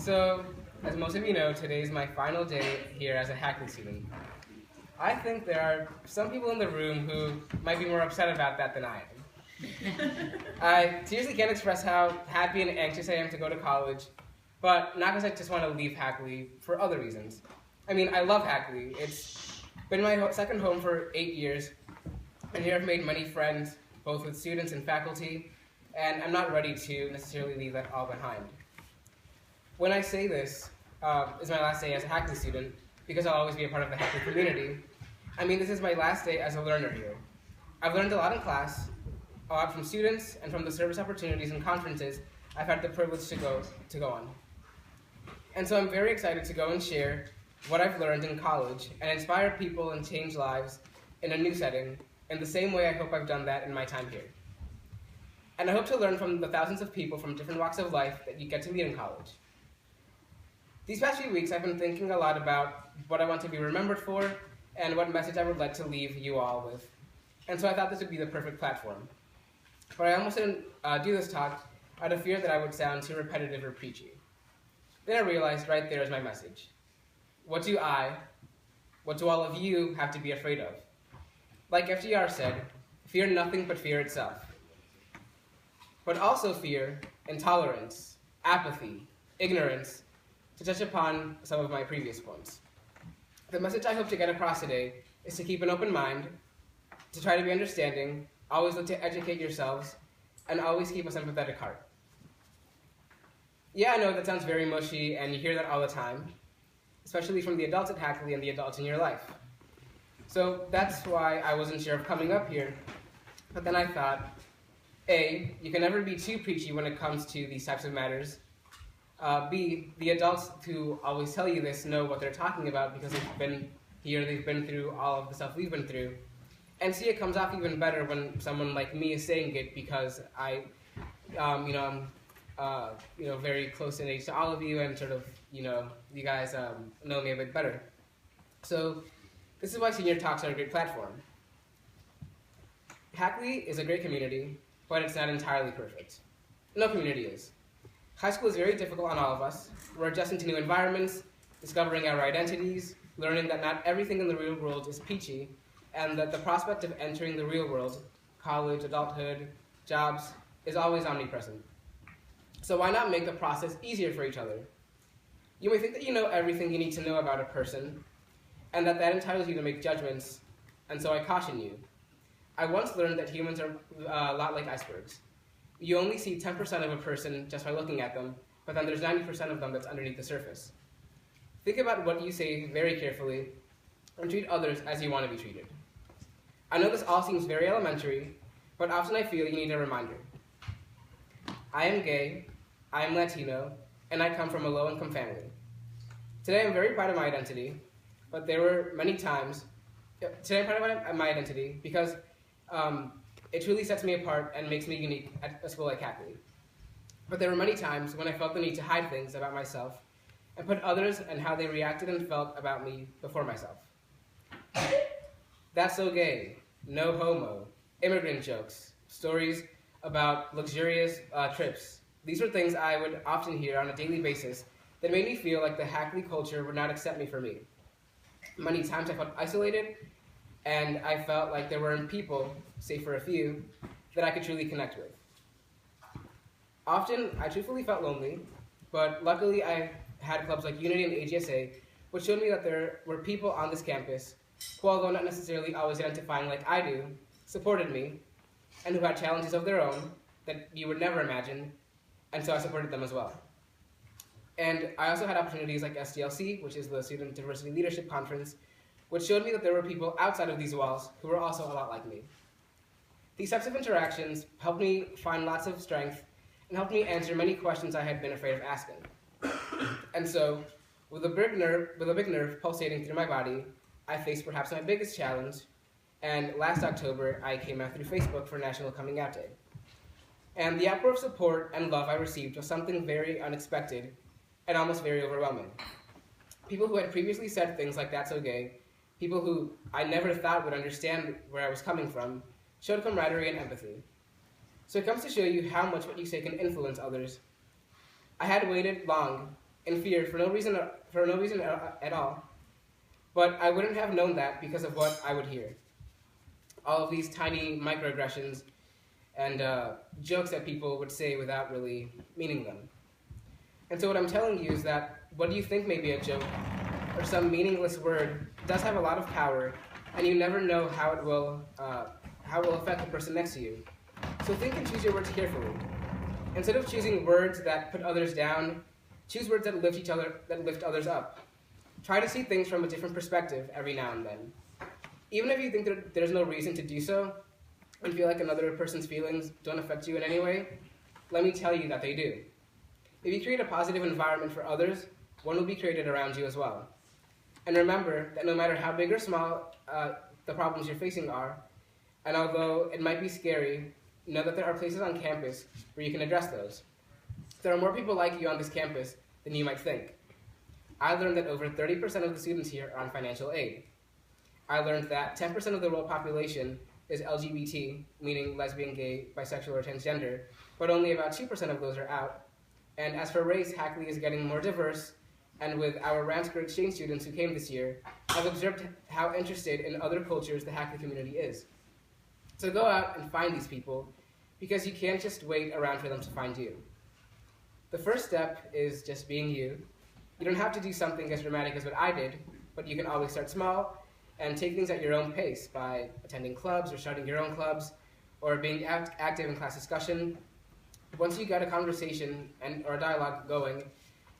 So, as most of you know, today is my final day here as a Hackley student. I think there are some people in the room who might be more upset about that than I am. I seriously can't express how happy and anxious I am to go to college, but not because I just want to leave Hackley, for other reasons. I mean, I love Hackley. It's been my second home for 8 years, and here I've made many friends, both with students and faculty, and I'm not ready to necessarily leave that all behind. When I say this is my last day as a Hackley student, because I'll always be a part of the Hackley community, I mean this is my last day as a learner here. I've learned a lot in class, a lot from students, and from the service opportunities and conferences I've had the privilege to go on. And so I'm very excited to go and share what I've learned in college and inspire people and change lives in a new setting, in the same way I hope I've done that in my time here. And I hope to learn from the thousands of people from different walks of life that you get to meet in college. These past few weeks, I've been thinking a lot about what I want to be remembered for and what message I would like to leave you all with. And so I thought this would be the perfect platform. But I almost didn't do this talk out of fear that I would sound too repetitive or preachy. Then I realized right there is my message. What do all of you have to be afraid of? Like FDR said, fear nothing but fear itself. But also fear intolerance, apathy, ignorance, to touch upon some of my previous points. The message I hope to get across today is to keep an open mind, to try to be understanding, always look to educate yourselves, and always keep a sympathetic heart. Yeah, I know that sounds very mushy, and you hear that all the time, especially from the adults at Hackley and the adults in your life. So that's why I wasn't sure of coming up here, but then I thought, A, you can never be too preachy when it comes to these types of matters. B, the adults who always tell you this know what they're talking about because they've been here, they've been through all of the stuff we've been through. And C, it comes off even better when someone like me is saying it because I'm very close in age to all of you and sort of, you guys know me a bit better. So this is why senior talks are a great platform. Hackley is a great community, but it's not entirely perfect. No community is. High school is very difficult on all of us. We're adjusting to new environments, discovering our identities, learning that not everything in the real world is peachy, and that the prospect of entering the real world, college, adulthood, jobs, is always omnipresent. So why not make the process easier for each other? You may think that you know everything you need to know about a person, and that entitles you to make judgments, and so I caution you. I once learned that humans are a lot like icebergs. You only see 10% of a person just by looking at them, but then there's 90% of them that's underneath the surface. Think about what you say very carefully, and treat others as you want to be treated. I know this all seems very elementary, but often I feel you need a reminder. I am gay, I am Latino, and I come from a low-income family. Today I'm very proud of my identity, but there were many times, today I'm proud of my identity because it truly sets me apart and makes me unique at a school like Hackley. But there were many times when I felt the need to hide things about myself and put others and how they reacted and felt about me before myself. That's so gay, no homo, immigrant jokes, stories about luxurious trips. These were things I would often hear on a daily basis that made me feel like the Hackley culture would not accept me for me. Many times I felt isolated, and I felt like there weren't people, save for a few, that I could truly connect with. Often, I truthfully felt lonely, but luckily I had clubs like Unity and AGSA, which showed me that there were people on this campus who, although not necessarily always identifying like I do, supported me, and who had challenges of their own that you would never imagine, and so I supported them as well. And I also had opportunities like SDLC, which is the Student Diversity Leadership Conference, which showed me that there were people outside of these walls who were also a lot like me. These types of interactions helped me find lots of strength and helped me answer many questions I had been afraid of asking. And so, with a big nerve pulsating through my body, I faced perhaps my biggest challenge, and last October I came out through Facebook for National Coming Out Day. And the outpour of support and love I received was something very unexpected and almost very overwhelming. People who had previously said things like "that's so gay," people who I never thought would understand where I was coming from, showed camaraderie and empathy. So it comes to show you how much what you say can influence others. I had waited long in fear for no reason at all. But I wouldn't have known that because of what I would hear. All of these tiny microaggressions and jokes that people would say without really meaning them. And so what I'm telling you is that what you think may be a joke or some meaningless word does have a lot of power, and you never know how it will affect the person next to you. So think and choose your words carefully. Instead of choosing words that put others down, choose words that lift others up. Try to see things from a different perspective every now and then. Even if you think that there's no reason to do so, and feel like another person's feelings don't affect you in any way, let me tell you that they do. If you create a positive environment for others, one will be created around you as well. And remember that no matter how big or small the problems you're facing are, and although it might be scary, know that there are places on campus where you can address those. There are more people like you on this campus than you might think. I learned that over 30% of the students here are on financial aid. I learned that 10% of the world population is LGBT, meaning lesbian, gay, bisexual, or transgender, but only about 2% of those are out. And as for race, Hackley is getting more diverse, and with our Ramsker exchange students who came this year, I've observed how interested in other cultures the Hackley community is. So go out and find these people, because you can't just wait around for them to find you. The first step is just being you. You don't have to do something as dramatic as what I did, but you can always start small and take things at your own pace by attending clubs or starting your own clubs or being active in class discussion. Once you get a conversation or a dialogue going,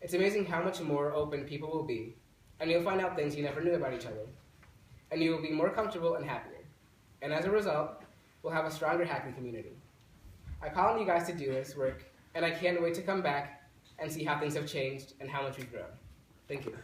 it's amazing how much more open people will be, and you'll find out things you never knew about each other. And you will be more comfortable and happier. And as a result, we'll have a stronger Hackley community. I call on you guys to do this work, and I can't wait to come back and see how things have changed and how much we've grown. Thank you.